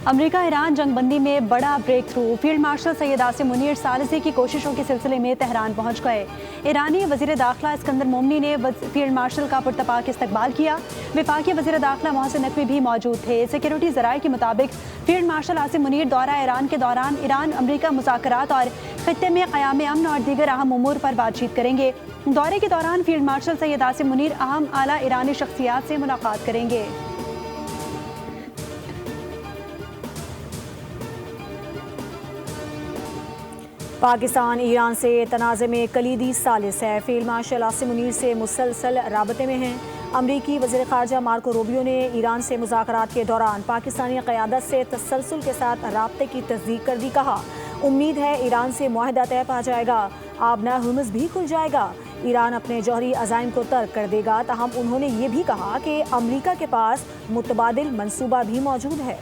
America Iran जंगबंदी में बड़ा breakthrough. Field marshal Syed Asim Munir सालिसी की कोशिशों के सिलसिले में तेहरान पहुंच गए। ईरानी वज़ीर दाखिला इस्कंदर मोमनी ने फील्ड मार्शल का पुरतपाक इस्तकबाल किया। वफाकी वज़ीर दाखिला मोहसिन नकवी भी मौजूद थे। सिक्योरिटी ज़राए के मुताबिक फील्ड मार्शल आसिम मुनीर दौरा ईरान के दौरान ईरान अमेरिका मुज़ाकरात और खित्ते में क़याम अमन और दीगर अहम उमूर पर बातचीत करेंगे। दौरे के दौरान फील्ड मार्शल सैयद आसिम मुनीर अहम आला ईरानी शख्सियात से मुलाकात करेंगे। पाकिस्तान ईरान से तनाज़े में कलीदी सालिस है। फील्ड मार्शल आसिम मुनीर से मुसलसल राबते में हैं। अमरीकी वज़ीर ख़ारजा मार्को रूबियो ने ईरान से मुज़ाकरात के दौरान पाकिस्तानी क़यादत से तसलसल के साथ राब्ते की तस्दीक कर दी। कहा, उम्मीद है ईरान से मुआहदा तय पा जाएगा, आबना हुर्मुज़ भी खुल जाएगा, ईरान अपने जौहरी अज़ाइम को तर्क कर देगा। ताहम उन्होंने ये भी कहा कि अमरीका के पास मुतबादिल मंसूबा भी मौजूद है।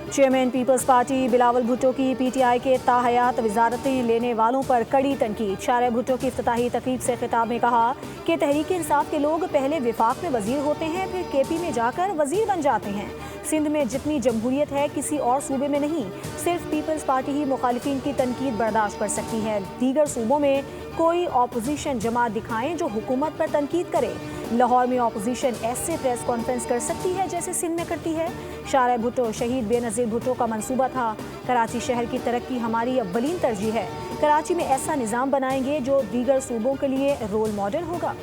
चेयरमैन पीपल्स पार्टी बिलावल भुट्टो की पीटीआई के ताहयात वजारतें लेने वालों पर कड़ी तनकीद। शारे भुट्टो की इफ्तिताही तकरीब से खिताब में कहा कि तहरीक इंसाफ के लोग पहले विफाक में वजीर होते हैं, फिर केपी में जाकर वजीर बन जाते हैं। सिंध में जितनी जमहूरियत है किसी और सूबे में नहीं। सिर्फ पीपल्स पार्टी ही मुखालिफिन की तनकीद बर्दाश्त कर सकती है। दीगर सूबों में कोई अपोजिशन जमात दिखाएं जो हुकूमत पर तनकीद करे। लाहौर में अपोजिशन ऐसे प्रेस कॉन्फ्रेंस कर सकती है जैसे सिंध में करती है। शारे भुट्टो शहीद बेनज़ीर भुट्टो का मंसूबा था, कराची शहर की तरक्की हमारी अव्वलीन तरजीह है। कराची में ऐसा निज़ाम बनाएंगे जो दीगर सूबों के लिए रोल मॉडल होगा।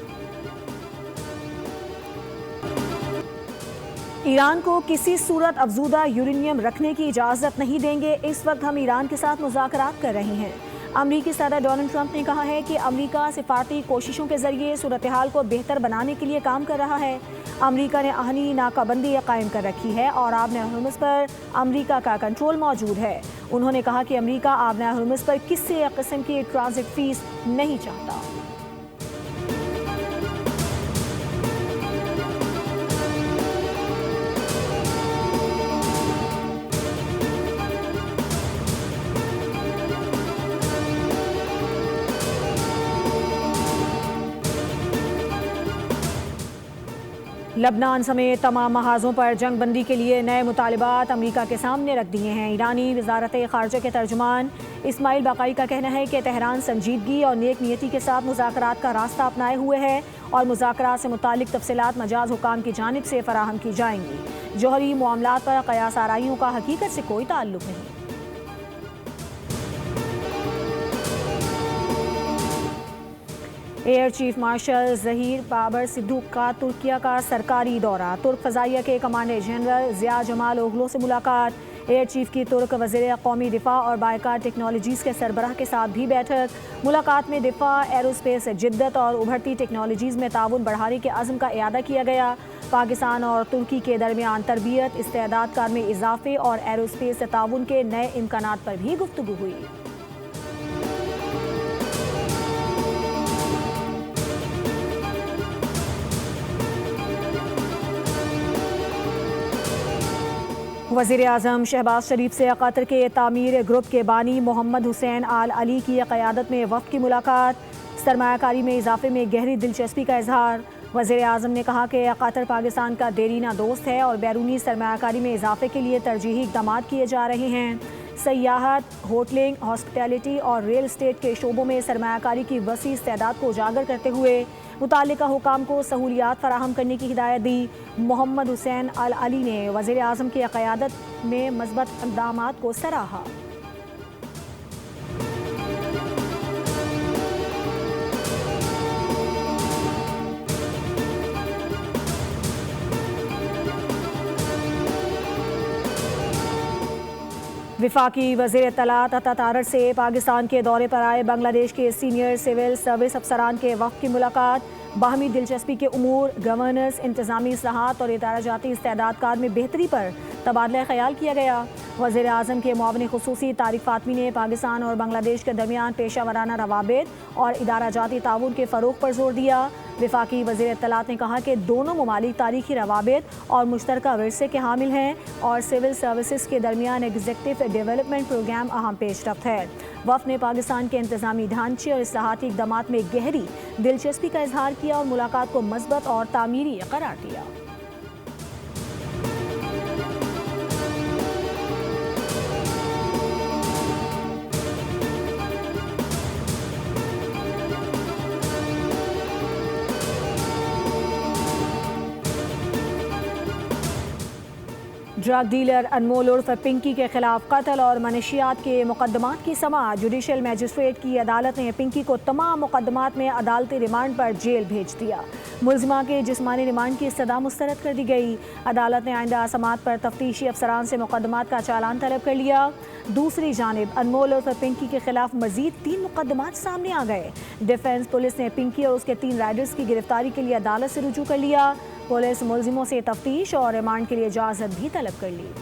ईरान को किसी सूरत अफजूदा यूरेनियम रखने की इजाज़त नहीं देंगे। इस वक्त हम ईरान के साथ मुज़ाकरात कर रहे हैं। अमरीकी सदर डोनाल्ड ट्रंप ने कहा है कि अमरीका सिफारती कोशिशों के जरिए सूरत हाल को बेहतर बनाने के लिए काम कर रहा है। अमरीका ने आहनी नाकाबंदी कायम कर रखी है और आबना हुर्मुज़ पर अमरीका का कंट्रोल मौजूद है। उन्होंने कहा कि अमरीका आबना हुर्मुज़ पर किसी किस्म की ट्रांजिट फीस नहीं चाहता। लबनान समेत तमाम महाजों पर जंग बंदी के लिए नए मुतालिबात अमरीका के सामने रख दिए हैं। ईरानी वजारत ख़ारजा के तर्जुमान इस्माइल बाकाई का कहना है कि तेहरान संजीदगी और नेक नियति के साथ मुज़ाकरात का रास्ता अपनाए हुए है और मुज़ाकरात से मुतालिक तफसीलात मजाज हुकाम की जानिब से फराहम की जाएंगी। जौहरी मामलात पर क़यास आराइयों का हकीकत से कोई ताल्लुक नहीं। Air chief marshal Zaheer Babar Sidhu का तुर्किया का सरकारी दौरा। तुर्क फ़ज़ाइया के commander general Ziya Cemal Oglu से मुलाकात। एयर चीफ की तुर्क वज़ीर कौमी दिफा और बायकार टेक्नोलॉजीज़ के सरबराह के साथ भी बैठक। मुलाकात में दिफा, एरोस्पेस जिद्दत और उभरती टेक्नोलॉजीज़ में ताउन बढ़ाने के अज़्म का इयादा किया गया। पाकिस्तान और तुर्की के दरमियान तरबियत, इस्तेदाद कार में इजाफे और एरोस्पेस ताउन के नए इम्कानात पर भी गुफ्तगू हुई। वज़ीर आज़म शहबाज शरीफ से कतर के तामीर ग्रुप के बानी मोहम्मद हुसैन आल अली की क़यादत में वफ़द की मुलाकात। सरमायाकारी में इजाफे में गहरी दिलचस्पी का इजहार। वज़ीर आज़म ने कहा कि कतर पाकिस्तान का देरीना दोस्त है और बैरूनी सरमायाकारी में इजाफे के लिए तरजीही इक़दाम किए जा रहे हैं। सयाहत, होटलिंग, हॉस्पिटैलिटी और रियल इस्टेट के शोबों में सरमायाकारी की वसी इस्तेदाद को उजागर करते हुए मुताल्लिका हुकाम को सहूलियात फराहम करने की हिदायत दी। मोहम्मद हुसैन अल अली ने वज़ीर आज़म की क़यादत में मज़बूत इक़दामात को सराहा। वफाकी वज़ीर इत्तलात अता तारड़ से पाकिस्तान के दौरे पर आए बांग्लादेश के सीनियर सिविल सर्विस अफसरान के वफ़द की मुलाकात। باہمی دلچسپی کے امور، گورننس، انتظامی اصلاحات اور ادارہ جاتی استعداد کار میں بہتری پر تبادلہ خیال کیا گیا۔ وزیر اعظم کے معاون خصوصی طارق فاطمی نے پاکستان اور بنگلہ دیش کے درمیان پیشہ ورانہ روابط اور ادارہ جاتی تعاون کے فروغ پر زور دیا۔ وفاقی وزیر اطلاعات نے کہا کہ دونوں ممالک تاریخی روابط اور مشترکہ ورثے کے حامل ہیں اور سول سروسز کے درمیان ایگزیکٹو ڈیولپمنٹ پروگرام اہم پیش رفت ہے۔ وفد نے پاکستان کے انتظامی ڈھانچے اور اصلاحاتی اقدامات میں گہری دلچسپی کا اظہار کیا اور ملاقات کو مثبت اور تعمیری قرار دیا۔ ڈرگ ڈیلر انمول عرف پنکی کے خلاف قتل اور منشیات کے مقدمات کی سماعت۔ جوڈیشل میجسٹریٹ کی عدالت نے پنکی کو تمام مقدمات میں عدالتی ریمانڈ پر جیل بھیج دیا۔ ملزمہ کے جسمانی ریمانڈ کی استدعا مسترد کر دی گئی۔ عدالت نے آئندہ سماعت پر تفتیشی افسران سے مقدمات کا چالان طلب کر لیا۔ دوسری جانب انمول عرف پنکی کے خلاف مزید 3 مقدمات سامنے آ گئے۔ ڈیفنس پولیس نے پنکی اور اس کے 3 رائڈرز کی گرفتاری کے لیے عدالت سے رجوع کر لیا۔ پولیس ملزموں سے تفتیش اور ریمانڈ کے لیے اجازت بھی طلب کر لی۔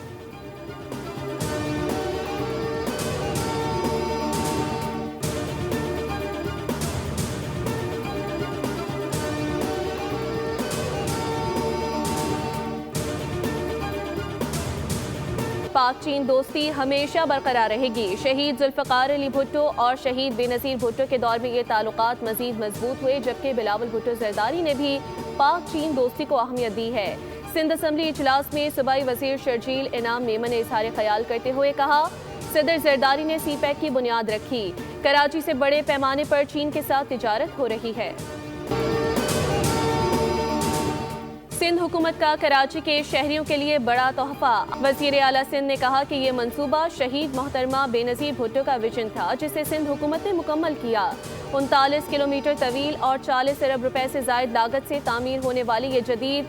پاک چین دوستی ہمیشہ برقرار رہے گی۔ شہید ذوالفقار علی بھٹو اور شہید بے نظیر بھٹو کے دور میں یہ تعلقات مزید مضبوط ہوئے، جبکہ بلاول بھٹو زرداری نے بھی پاک چین دوستی کو اہمیت دی ہے۔ سندھ اسمبلی اجلاس میں صوبائی وزیر شرجیل انعام میمن نے اظہار خیال کرتے ہوئے کہا، صدر زرداری نے سی پیک کی بنیاد رکھی۔ کراچی سے بڑے پیمانے پر چین کے ساتھ تجارت ہو رہی ہے۔ سندھ حکومت کا کراچی کے شہریوں کے لیے بڑا تحفہ۔ وزیر اعلیٰ سندھ نے کہا کہ یہ منصوبہ شہید محترمہ بے نظیر بھٹو کا ویژن تھا، جسے سندھ حکومت نے مکمل کیا۔ 39 کلومیٹر طویل اور 40 ارب روپے سے زائد لاگت سے تعمیر ہونے والی یہ جدید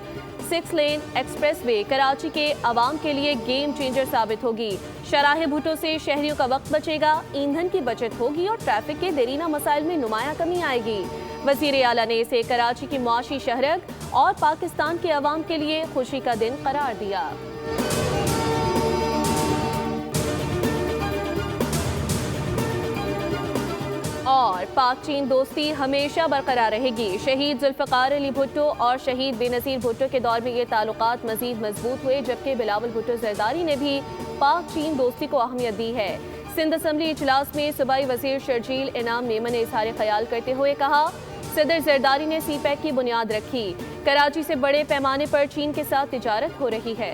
6 لین ایکسپریس وے کراچی کے عوام کے لیے گیم چینجر ثابت ہوگی۔ شاہراہ بھٹو سے شہریوں کا وقت بچے گا، ایندھن کی بچت ہوگی اور ٹریفک کے دیرینہ مسائل میں نمایاں کمی آئے گی۔ وزیر اعلیٰ نے اسے کراچی کی معاشی شہرت اور پاکستان کے عوام کے لیے خوشی کا دن قرار دیا۔ اور پاک چین دوستی ہمیشہ برقرار رہے گی۔ شہید ذوالفقار علی بھٹو اور شہید بے نظیر بھٹو کے دور میں یہ تعلقات مزید مضبوط ہوئے، جبکہ بلاول بھٹو زرداری نے بھی پاک چین دوستی کو اہمیت دی ہے۔ سندھ اسمبلی اجلاس میں صوبائی وزیر شرجیل انعام میمن نے اظہار خیال کرتے ہوئے کہا، صدر زرداری نے سی پیک کی بنیاد رکھی۔ کراچی سے بڑے پیمانے پر چین کے ساتھ تجارت ہو رہی ہے۔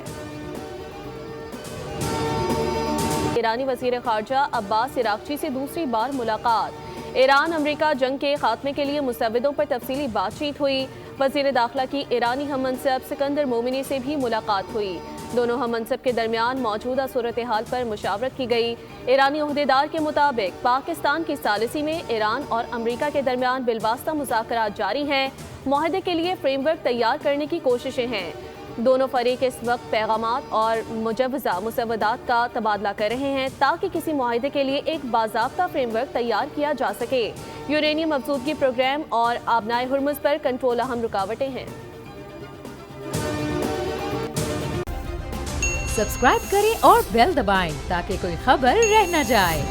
ایرانی وزیر خارجہ عباس عراقچی سے دوسری بار ملاقات۔ ایران امریکہ جنگ کے خاتمے کے لیے مسودوں پر تفصیلی بات چیت ہوئی۔ وزیر داخلہ کی ایرانی ہم منصب سکندر مومنی سے بھی ملاقات ہوئی۔ دونوں ہم منصب کے درمیان موجودہ صورتحال پر مشاورت کی گئی۔ ایرانی عہدیدار کے مطابق پاکستان کی ثالثی میں ایران اور امریکہ کے درمیان بالواسطہ مذاکرات جاری ہیں۔ معاہدے کے لیے فریم ورک تیار کرنے کی کوششیں ہیں۔ دونوں فریق اس وقت پیغامات اور مجوزہ مسودات کا تبادلہ کر رہے ہیں تاکہ کسی معاہدے کے لیے ایک باضابطہ فریم ورک تیار کیا جا سکے۔ یورینیم افزودگی پروگرام اور آبنائے ہرمز پر کنٹرول اہم رکاوٹیں ہیں۔ سبسکرائب کریں اور بیل دبائیں تاکہ کوئی خبر رہ نہ جائے۔